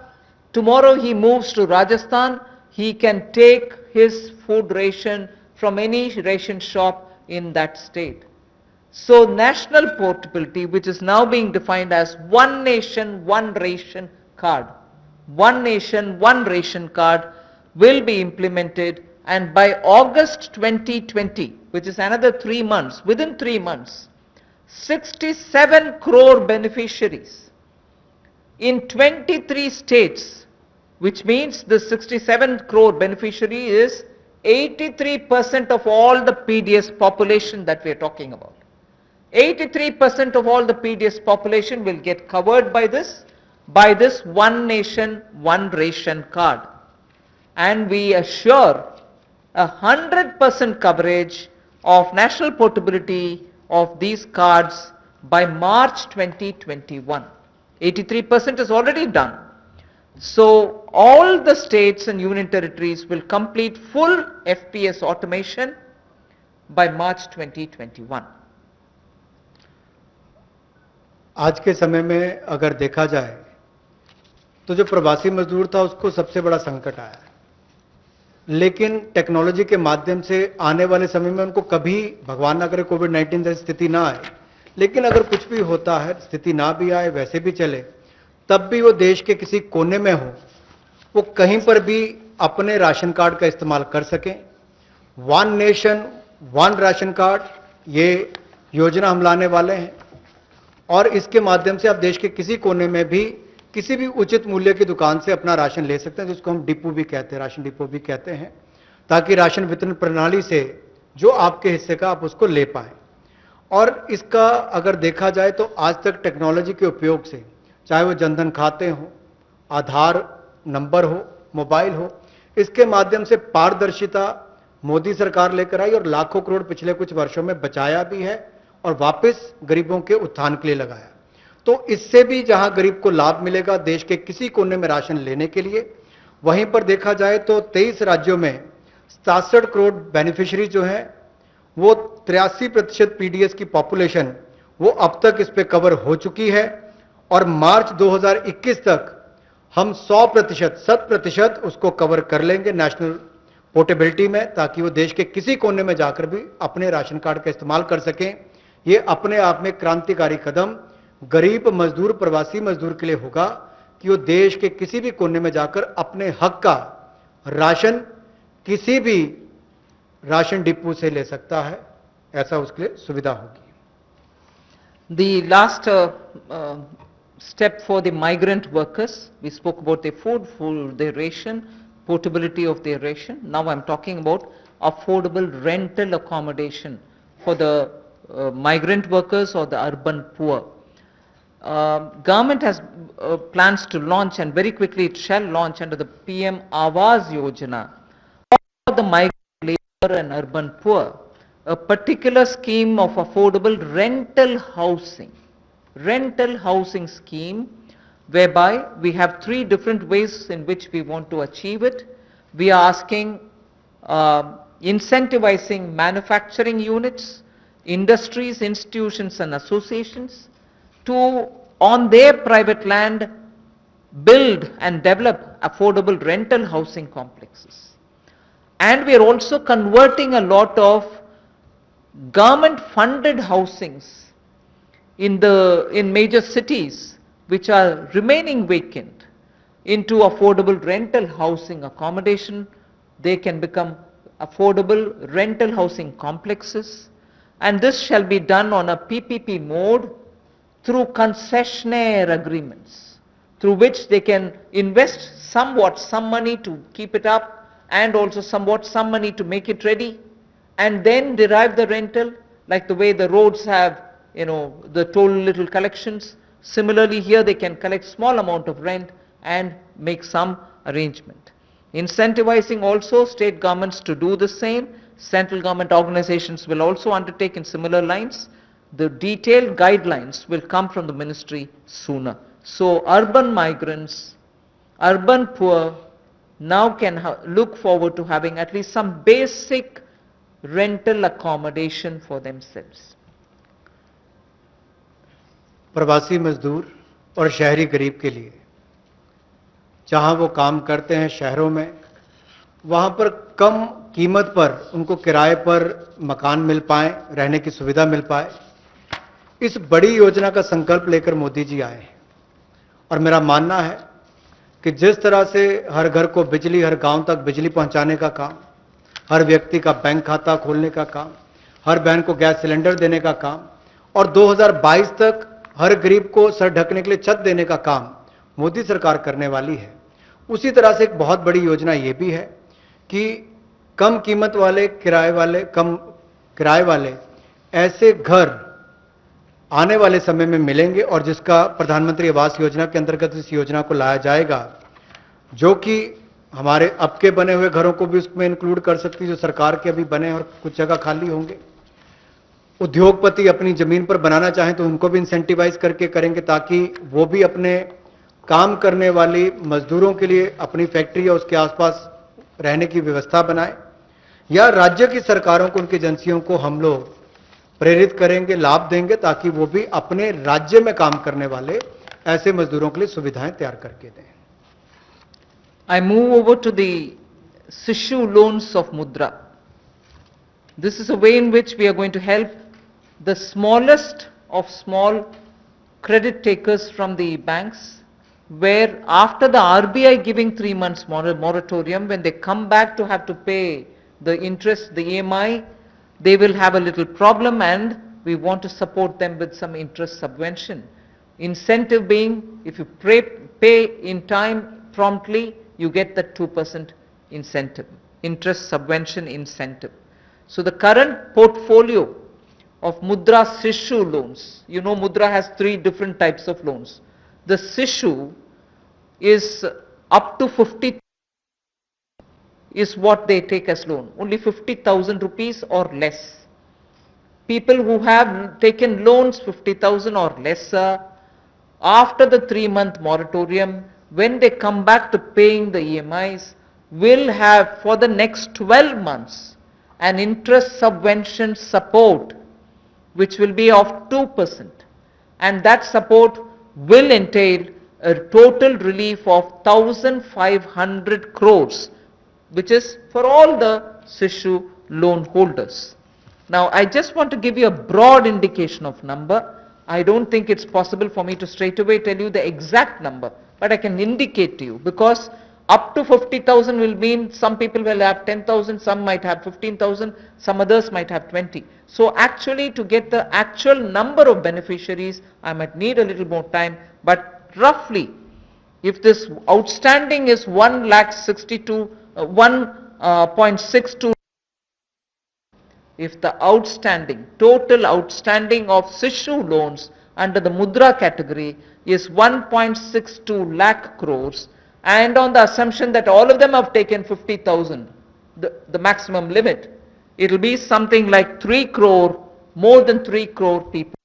tomorrow he moves to Rajasthan, he can take his food ration from any ration shop in that state. So national portability, which is now being defined as one nation, one ration card, one nation, one ration card, will be implemented, and by August 2020, which is another 3 months, within 3 months, 67 crore beneficiaries in 23 states, which means the 67 crore beneficiary is 83% of all the PDS population that we are talking about. 83% of all the PDS population will get covered by this one nation, one ration card. And we assure 100% coverage of national portability of these cards by March 2021. 83% is already done. So all the states and union territories will complete full FPS automation by March 2021. आज के समय में अगर देखा जाए तो जो प्रवासी मजदूर था उसको सबसे बड़ा संकट आया, लेकिन टेक्नोलॉजी के माध्यम से आने वाले समय में उनको कभी भगवान ना करे कोविड-19 जैसी स्थिति ना आए, लेकिन अगर कुछ भी होता है, स्थिति ना भी आए, वैसे भी चले, तब भी वो देश के किसी कोने में हो, वो कहीं पर भी अपने राशन कार्ड का इस्तेमाल कर सकें। One nation one ration card, ये योजना हम लाने वाले हैं और इसके माध्यम से आप देश के किसी कोने में भी किसी भी उचित मूल्य की दुकान से अपना राशन ले सकते हैं, जिसको हम डिपो भी कहते हैं, राशन डिपो भी कहते हैं, ताकि राशन वितरण प्रणाली से जो आपके हिस्से का आप उसको ले पाएं। और इसका अगर देखा जाए तो आज तक टेक्नोलॉजी के उपयोग से, चाहे वो जनधन खाते हो, आधार नंबर हो, मोबाइल हो, इसके माध्यम से पारदर्शिता मोदी सरकार लेकर आई और लाखों करोड़ पिछले कुछ वर्षों में बचाया भी है और वापस गरीबों के उत्थान के लिए लगाया। तो इससे भी जहां गरीब को लाभ मिलेगा देश के किसी कोने में राशन लेने के लिए, वहीं पर देखा जाए तो 23 राज्यों में 67 करोड़ बेनिफिशियरी जो हैं, वो 83% पीडीएस की पॉपुलेशन वो अब तक इस पे कवर हो चुकी है और मार्च 2021 तक हम 100% उसको कवर कर लेंगे नेशनल पोर्टेबिलिटी में, ताकि वो देश के किसी कोने में जाकर भी अपने राशन कार्ड का इस्तेमाल कर सकें। ये अपने आप में क्रांतिकारी कदम गरीब मजदूर, प्रवासी मजदूर के लिए होगा कि वो देश के किसी भी कोने में जाकर अपने हक का राशन किसी भी राशन डिपो से ले सकता है, ऐसा उसके लिए सुविधा होगी। The last step for the migrant workers, we spoke about their food, their ration, portability of their ration. Now I'm talking about affordable rental accommodation for the migrant workers or the urban poor. Government has plans to launch, and very quickly it shall launch under the PM Awas Yojana for the migrant labor and urban poor, a particular scheme of affordable rental housing scheme, whereby we have 3 different ways in which we want to achieve it. We are asking incentivizing manufacturing units, industries, institutions and associations to on their private land build and develop affordable rental housing complexes. And we are also converting a lot of government funded housings in major cities which are remaining vacant into affordable rental housing accommodation. They can become affordable rental housing complexes, and this shall be done on a PPP mode through concessionaire agreements, through which they can invest somewhat some money to keep it up and also somewhat some money to make it ready, and then derive the rental, like the way the roads have, the toll little collections. Similarly here they can collect small amount of rent and make some arrangement. Incentivizing also state governments to do the same. Central government organizations will also undertake in similar lines. The detailed guidelines will come from the ministry sooner. So urban migrants, urban poor now can look forward to having at least some basic rental accommodation for themselves. प्रवासी मजदूर और शहरी गरीब के लिए जहां वो काम करते हैं शहरों में, वहां पर कम कीमत पर उनको किराए पर मकान मिल पाए, रहने की सुविधा मिल पाए, इस बड़ी योजना का संकल्प लेकर मोदी जी आए हैं। और मेरा मानना है कि जिस तरह से हर घर को बिजली, हर गांव तक बिजली पहुंचाने का काम, हर व्यक्ति का बैंक खाता खोलने का काम, हर बहन को गैस सिलेंडर देने का काम और 2022 तक हर गरीब को सर ढकने के लिए छत देने का काम मोदी सरकार करने वाली है, उसी तरह से एक बहुत बड़ी योजना ये भी है कि कम कीमत वाले, कम किराए वाले ऐसे घर आने वाले समय में मिलेंगे और जिसका प्रधानमंत्री आवास योजना के अंतर्गत इस योजना को लाया जाएगा, जो कि हमारे अब के बने हुए घरों को भी उसमें इंक्लूड कर सकती है, जो सरकार के अभी बने और कुछ जगह खाली होंगे। उद्योगपति अपनी जमीन पर बनाना चाहें तो उनको भी इंसेंटिवाइज करके करेंगे, ताकि वो भी अपने काम करने वाली मजदूरों के लिए अपनी फैक्ट्री या उसके आसपास रहने की व्यवस्था बनाए, या राज्य की सरकारों को, उनकी एजेंसियों को हम लोग प्रेरित करेंगे, लाभ देंगे, ताकि वो भी अपने राज्य में काम करने वाले ऐसे मजदूरों के लिए सुविधाएं तैयार करके दें। I move over to the Sishu loans of Mudra. This is a way in which we are going to help the smallest of small credit takers from the banks, where after the RBI giving 3 months moratorium, when they come back to have to pay the interest, the EMI, they will have a little problem, and we want to support them with some interest subvention. Incentive being, if you pay in time promptly, you get the 2% incentive, interest subvention incentive. So the current portfolio of Mudra Sishu loans, you know Mudra has 3 different types of loans. The Sishu is up to 50 is what they take as loan, only 50,000 rupees or less. People who have taken loans 50,000 or lesser, after the 3-month moratorium, when they come back to paying the EMIs, will have for the next 12 months an interest subvention support which will be of 2%, and that support will entail a total relief of 1,500 crores, which is for all the Sishu loan holders. Now I just want to give you a broad indication of number. I don't think it's possible for me to straight away tell you the exact number, but I can indicate to you, because up to 50,000 will mean some people will have 10,000, some might have 15,000, some others might have 20. So actually to get the actual number of beneficiaries, I might need a little more time, but roughly, if this outstanding is 1.62, if the total outstanding of Sishu loans under the Mudra category is 1.62 lakh crores, and on the assumption that all of them have taken 50,000, the maximum limit, it will be something like 3 crore, more than 3 crore people.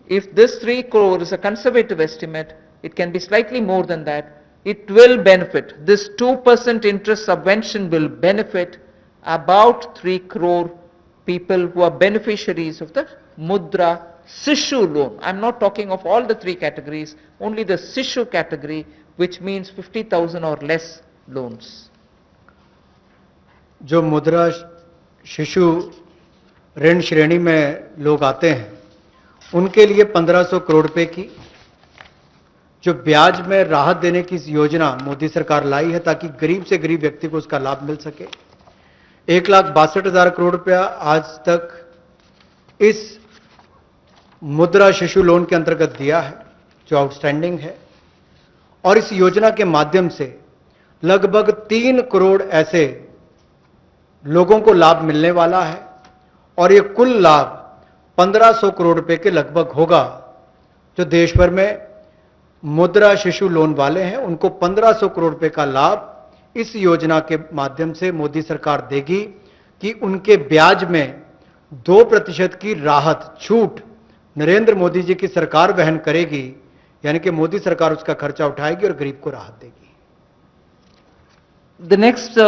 If this 3 crore is a conservative estimate, it can be slightly more than that. It will benefit, this 2% interest subvention will benefit about 3 crore people who are beneficiaries of the Mudra Sishu loan. I'm not talking of all the three categories, only the Sishu category, which means 50,000 or less loans. जो मुद्रा शिशु ऋण श्रेणी में लोग आते हैं उनके लिए 1500 करोड़ रुपए की जो ब्याज में राहत देने की योजना मोदी सरकार लाई है ताकि गरीब से गरीब व्यक्ति को उसका लाभ मिल सके। 1,62,000 करोड़ रुपया आज तक इस मुद्रा शिशु लोन के अंतर्गत दिया है जो आउटस्टैंडिंग है, और इस योजना के माध्यम से लगभग 3 करोड़ ऐसे लोगों को लाभ मिलने वाला है और ये कुल लाभ 1500 करोड़ रुपए के लगभग होगा। जो देश भर में मुद्रा शिशु लोन वाले हैं उनको 1500 करोड़ रुपए का लाभ इस योजना के माध्यम से मोदी सरकार देगी कि उनके ब्याज में 2% की राहत छूट नरेंद्र मोदी जी की सरकार वहन करेगी, यानी कि मोदी सरकार उसका खर्चा उठाएगी और गरीब को राहत देगी। The next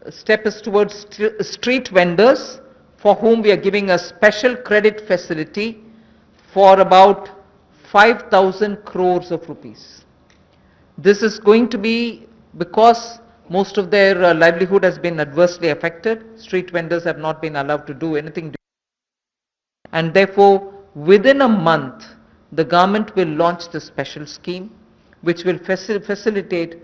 step is towards street vendors, for whom we are giving a special credit facility for about 5,000 crores of rupees. This is going to be because most of their livelihood has been adversely affected. Street vendors have not been allowed to do anything. And therefore, within a month, the government will launch the special scheme, which will facilitate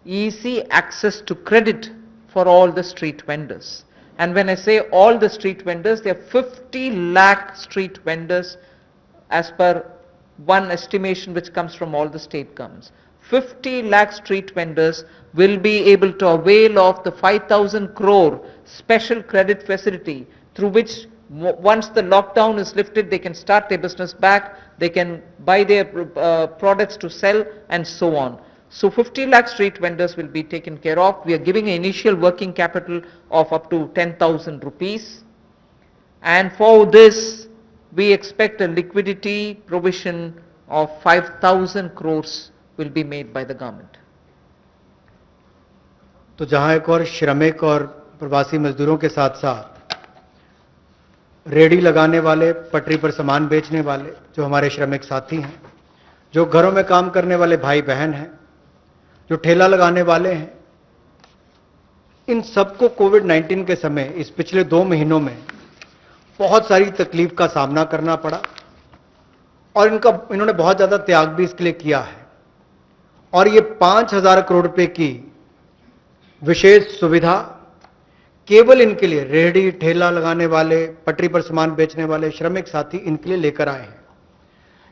easy access to credit for all the street vendors. And when I say all the street vendors, there are 50 lakh street vendors as per one estimation which comes from all the state governments. 50 lakh street vendors will be able to avail of the 5,000 crore special credit facility, through which once the lockdown is lifted, they can start their business back, they can buy their products to sell and so on. So 50 lakh street vendors will be taken care of. We are giving an initial working capital of up to 10,000 rupees. And for this, we expect a liquidity provision of 5,000 crores will be made by the government. तो जहां एक और श्रमिक और प्रवासी मजदूरों के साथ साथ रेडी लगाने वाले, पटरी पर सामान बेचने वाले जो हमारे श्रमिक साथी हैं, जो घरों में काम करने वाले भाई बहन हैं, जो ठेला लगाने वाले हैं, इन सबको कोविड-19 के समय इस पिछले 2 महीनों में बहुत सारी तकलीफ का सामना करना पड़ा और इन्होंने बहुत ज़्यादा त्याग भी इसके लिए किया है। और ये 5,000 करोड़ रुपए की विशेष सुविधा केवल इनके लिए, रेहड़ी ठेला लगाने वाले, पटरी पर सामान बेचने वाले श्रमिक साथी, इनके लिए लेकर आए हैं।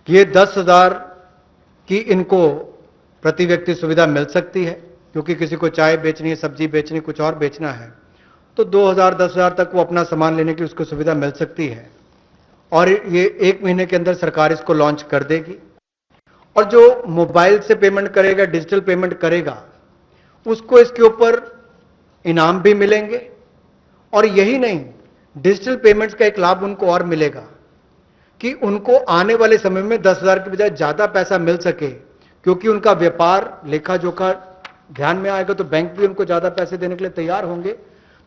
ये 10,000 की इनको प्रति व्यक्ति सुविधा मिल सकती है, क्योंकि किसी को चाय बेचनी है, सब्जी बेचनी, कुछ और बेचना है, तो 2,000 10,000 तक वो अपना सामान लेने की उसको सुविधा मिल सकती है। और ये 1 महीने के अंदर सरकार इसको लॉन्च कर देगी। और जो मोबाइल से पेमेंट करेगा, डिजिटल पेमेंट करेगा, उसको इसके ऊपर इनाम भी मिलेंगे। और यही नहीं, डिजिटल पेमेंट्स का एक लाभ उनको और मिलेगा कि उनको आने वाले समय में 10,000 के बजाय ज़्यादा पैसा मिल सके, क्योंकि उनका व्यापार लेखा जोखा ध्यान में आएगा तो बैंक भी उनको ज़्यादा पैसे देने के लिए तैयार होंगे।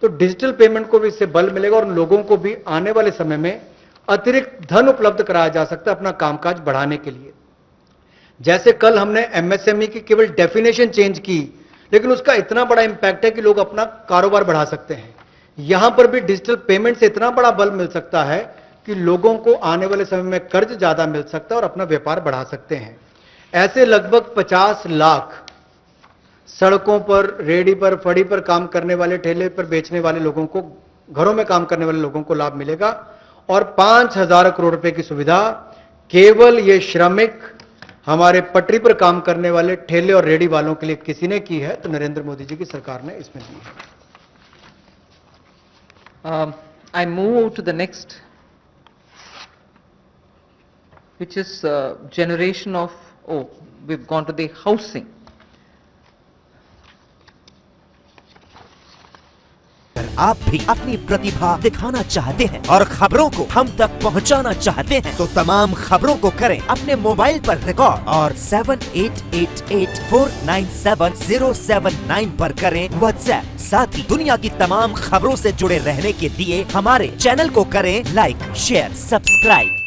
तो डिजिटल पेमेंट को भी इससे बल मिलेगा और लोगों को भी आने वाले समय में अतिरिक्त धन उपलब्ध कराया जा सकता है अपना कामकाज बढ़ाने के लिए। जैसे कल हमने एमएसएमई की केवल डेफिनेशन चेंज की, लेकिन उसका इतना बड़ा इंपैक्ट है कि लोग अपना कारोबार बढ़ा सकते हैं। यहां पर भी डिजिटल पेमेंट से इतना बड़ा बल मिल सकता है कि लोगों को आने वाले समय में कर्ज ज्यादा मिल सकता है और अपना व्यापार बढ़ा सकते हैं। ऐसे लगभग 50 लाख सड़कों पर, रेडी पर, फड़ी पर काम करने वाले, ठेले पर बेचने वाले लोगों को, घरों में काम करने वाले लोगों को लाभ मिलेगा। और 5,000 करोड़ रुपए की सुविधा केवल ये श्रमिक, हमारे पटरी पर काम करने वाले ठेले और रेडी वालों के लिए किसी ने की है, तो नरेंद्र मोदी जी की सरकार ने इसमें दी है। I move to the next, which is generation of, we've gone to the housing. आप भी अपनी प्रतिभा दिखाना चाहते हैं और खबरों को हम तक पहुंचाना चाहते हैं, तो तमाम खबरों को करें अपने मोबाइल पर रिकॉर्ड और 7888497079 पर करें व्हाट्सएप। साथ ही दुनिया की तमाम खबरों से जुड़े रहने के लिए हमारे चैनल को करें लाइक, शेयर, सब्सक्राइब।